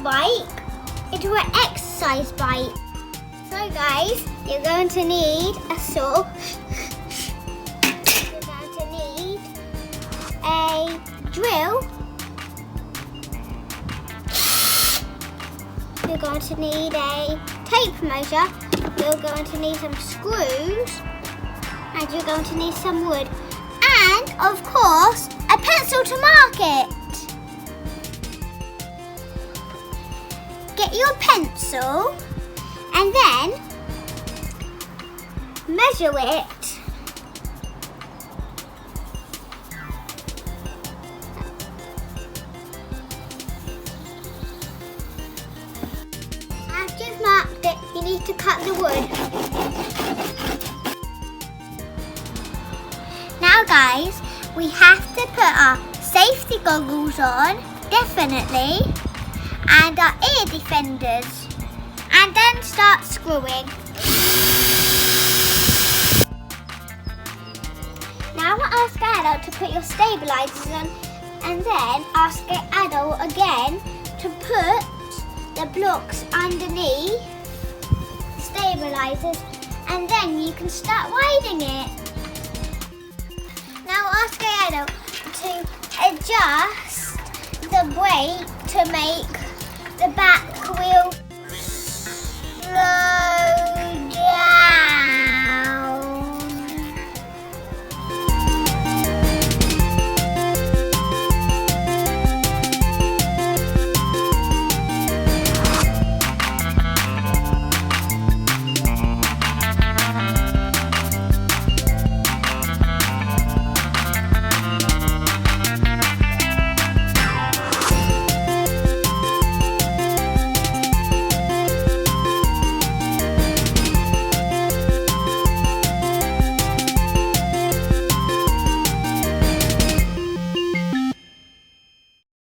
bike into an exercise bike. So guys, you're going to need a saw. You're going to need a drill. You're going to need a tape measure. You're going to need some screws. And you're going to need some wood. And, of course, a pencil to mark it. Get your pencil and then measure it. After you've marked it, you need to cut the wood. Now guys, we have to put our safety goggles on, definitely, and our ear defenders, and then start screwing. Now ask Adult to put your stabilizers on, and then ask Adult again to put the blocks underneath stabilizers, and then you can start riding it. Now ask Adult to adjust the brake to make the back wheel